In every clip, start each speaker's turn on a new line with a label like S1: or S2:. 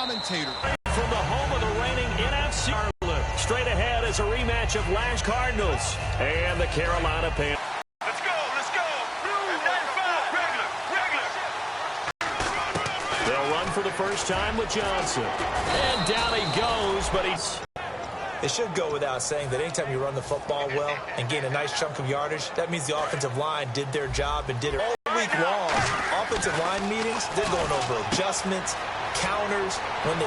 S1: commentator.
S2: From the home of the reigning NFC, straight ahead is a rematch of last Cardinals and the Carolina Panthers.
S3: Let's go. 95, regular.
S2: They'll run for the first time with Johnson. And down he goes, but he's...
S4: It should go without saying that anytime you run the football well and gain a nice chunk of yardage, that means the offensive line did their job and did it all week long. Offensive line meetings, they're going over adjustments, counters, when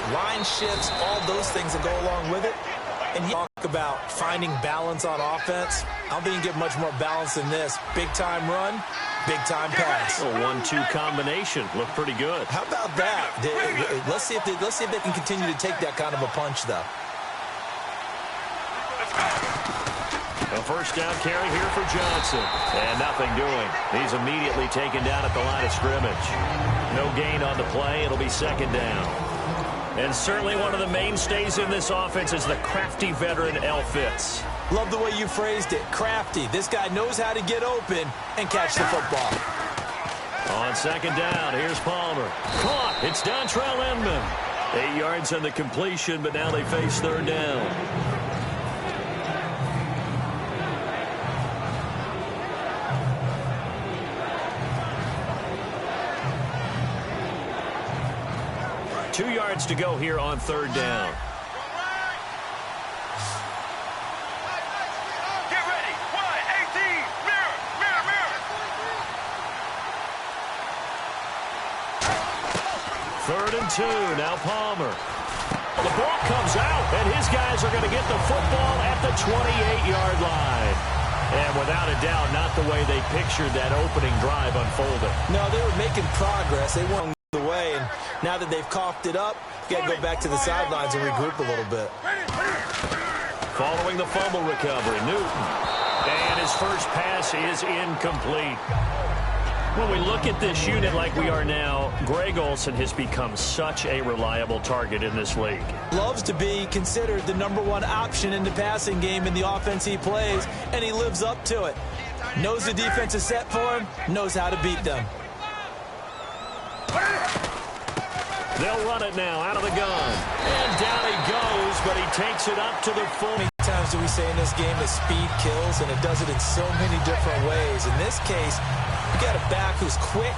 S4: line shifts, all those things that go along with it. And you talk about finding balance on offense. I don't think you can get much more balance than this. Big-time run, big-time pass.
S2: A 1-2 combination. Looked pretty good.
S4: How about that? Let's see if they can continue to take that kind of a punch, though.
S2: A first down carry here for Johnson. And nothing doing. He's immediately taken down at the line of scrimmage. No gain on the play. It'll be second down. And certainly one of the mainstays in this offense is the crafty veteran L. Fitz.
S4: Love the way you phrased it. Crafty. This guy knows how to get open and catch the football.
S2: On second down, here's Palmer. Caught. It's Dontrell Inman. 8 yards on the completion, but now they face third down. Two yards to go here on third down.
S3: Get ready. 1-18. Mirror.
S2: Third and 2. Now Palmer. The ball comes out, and his guys are going to get the football at the 28-yard line. And without a doubt, not the way they pictured that opening drive unfolding.
S4: No, they were making progress. They weren't the way, and now that they've coughed it up, you got to go back to the sidelines and regroup a little bit.
S2: Following the fumble recovery, Newton. And his first pass is incomplete. When we look at this unit like we are now, Greg Olsen has become such a reliable target in this league.
S4: Loves to be considered the #1 option in the passing game in the offense he plays, and he lives up to it. Knows the defense is set for him, knows how to beat them.
S2: They'll run it now out of the gun. And down he goes, but he takes it up to the full.
S4: How many times do we say in this game that speed kills, and it does it in so many different ways. In this case, you got a back who's quick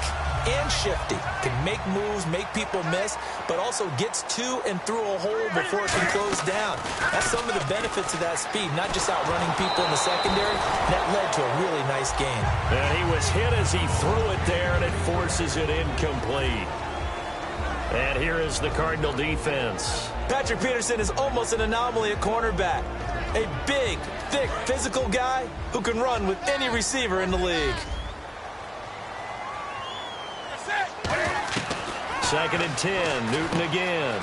S4: and shifty, can make moves, make people miss, but also gets to and through a hole before it can close down. That's some of the benefits of that speed, not just outrunning people in the secondary. That led to a really nice game.
S2: And he was hit as he threw it there, and it forces it incomplete. And here is the Cardinal defense.
S4: Patrick Peterson is almost an anomaly at cornerback. A big, thick, physical guy who can run with any receiver in the league.
S2: Second and 10, Newton again.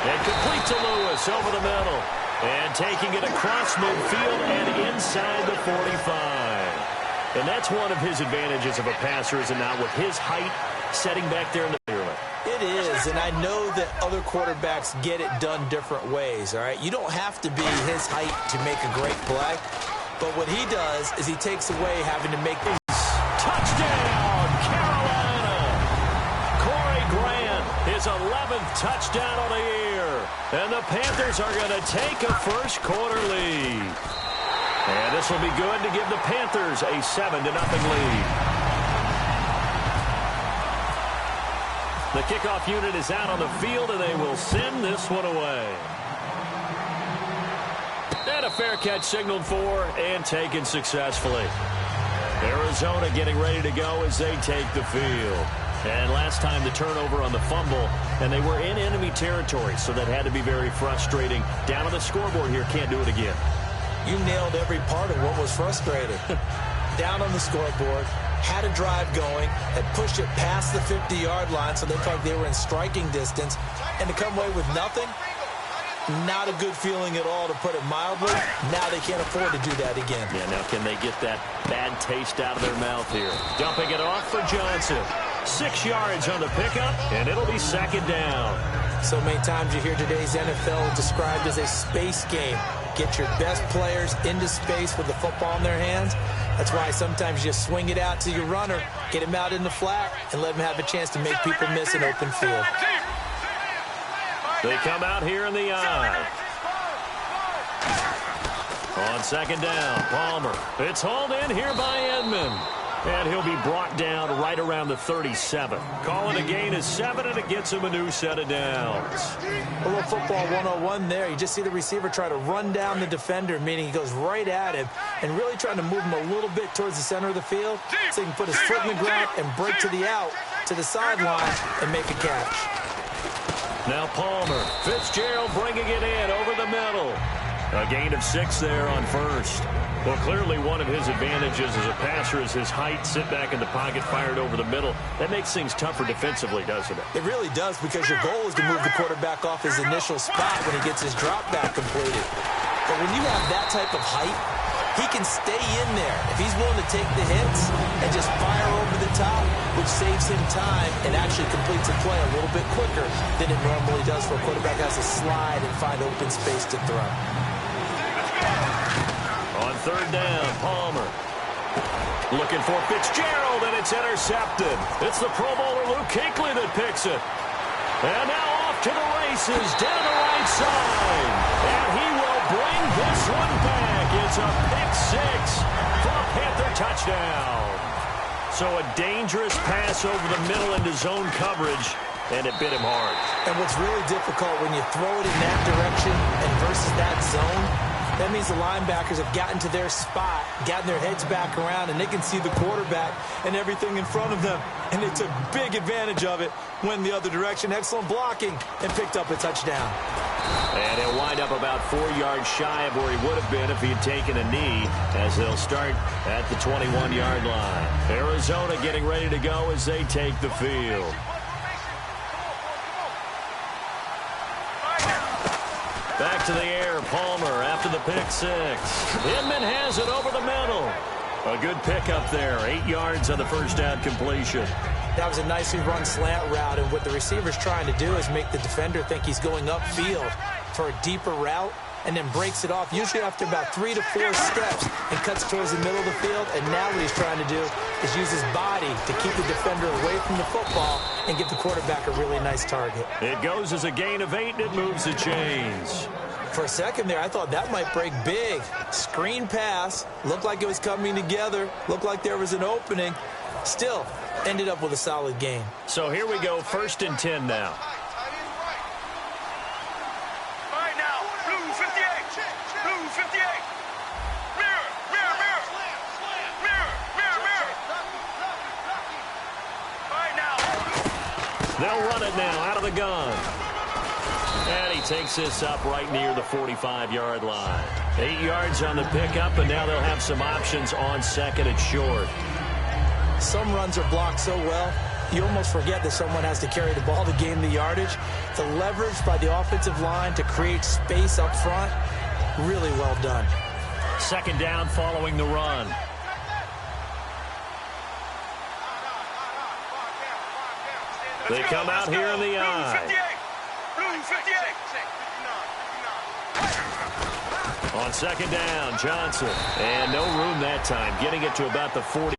S2: And complete to Lewis over the middle. And taking it across midfield and inside the 45. And that's one of his advantages of a passer, is it not, with his height setting back there in the field.
S4: It is, and I know that other quarterbacks get it done different ways, all right? You don't have to be his height to make a great play, but what he does is he takes away having to make these.
S2: Touchdown, Carolina! Corey Grant, his 11th touchdown on the year. And the Panthers are going to take a first-quarter lead. And this will be good to give the Panthers a 7-0 lead. The kickoff unit is out on the field, and they will send this one away. And a fair catch signaled for and taken successfully. Arizona getting ready to go as they take the field. And last time the turnover on the fumble, and they were in enemy territory, so that had to be very frustrating. Down on the scoreboard here, can't do it again.
S4: You nailed every part of what was frustrating. Down on the scoreboard, had a drive going, had pushed it past the 50-yard line, so they felt like they were in striking distance, and to come away with nothing, not a good feeling at all, to put it mildly. Now they can't afford to do that again.
S2: Yeah, now can they get that bad taste out of their mouth here? Dumping it off for Johnson. 6 yards on the pickup, and it'll be second down.
S4: So many times you hear today's NFL described as a space game. Get your best players into space with the football in their hands. That's why sometimes you swing it out to your runner, get him out in the flat, and let him have a chance to make people miss an open field.
S2: They come out here in the eye. On second down, Palmer. It's hauled in here by Edmond. And he'll be brought down right around the 37. Calling a gain of 7, and it gets him a new set of downs.
S4: A little football 101 there. You just see the receiver try to run down the defender, meaning he goes right at him and really trying to move him a little bit towards the center of the field so he can put his foot in the ground and break to the out, to the sideline, and make a catch.
S2: Now Palmer. Fitzgerald bringing it in over the middle. A gain of 6 there on first. Well, clearly one of his advantages as a passer is his height. Sit back in the pocket, fired over the middle. That makes things tougher defensively, doesn't it?
S4: It really does, because your goal is to move the quarterback off his initial spot when he gets his drop back completed. But when you have that type of height, he can stay in there if he's willing to take the hits and just fire over the top, which saves him time and actually completes a play a little bit quicker than it normally does for a quarterback who has to slide and find open space to throw.
S2: On third down, Palmer. Looking for Fitzgerald, and it's intercepted. It's the Pro Bowler Luke Kuechly that picks it. And now off to the races, down the right side. And he will bring this one back. It's a pick 6 for a Panther touchdown. So a dangerous pass over the middle into zone coverage, and it bit him hard. And what's really difficult when you throw it in that direction and versus that zone, that means the linebackers have gotten to their spot, gotten their heads back around, and they can see the quarterback and everything in front of them. And they took big advantage of it, went the other direction. Excellent blocking, and picked up a touchdown. And he'll wind up about 4 yards shy of where he would have been if he had taken a knee, as they'll start at the 21-yard line. Arizona getting ready to go as they take the field. Back to the air, Palmer after the pick 6. Inman has it over the middle. A good pickup there, 8 yards on the first down completion. That was a nicely run slant route, and what the receiver's trying to do is make the defender think he's going upfield for a deeper route, and then breaks it off, usually after about 3 to 4 steps, and cuts towards the middle of the field. And now what he's trying to do is use his body to keep the defender away from the football and give the quarterback a really nice target. It goes as a gain of 8, and it moves the chains. For a second there, I thought that might break big. Screen pass, looked like it was coming together, looked like there was an opening. Still, ended up with a solid gain. So here we go, 1st and 10 now. They'll run it now out of the gun. And he takes this up right near the 45-yard line. 8 yards on the pickup, and now they'll have some options on second and short. Some runs are blocked so well, you almost forget that someone has to carry the ball to gain the yardage. The leverage by the offensive line to create space up front, really well done. Second down following the run. They come out here in the eye. On second down, Johnson. And no room that time, getting it to about the 40.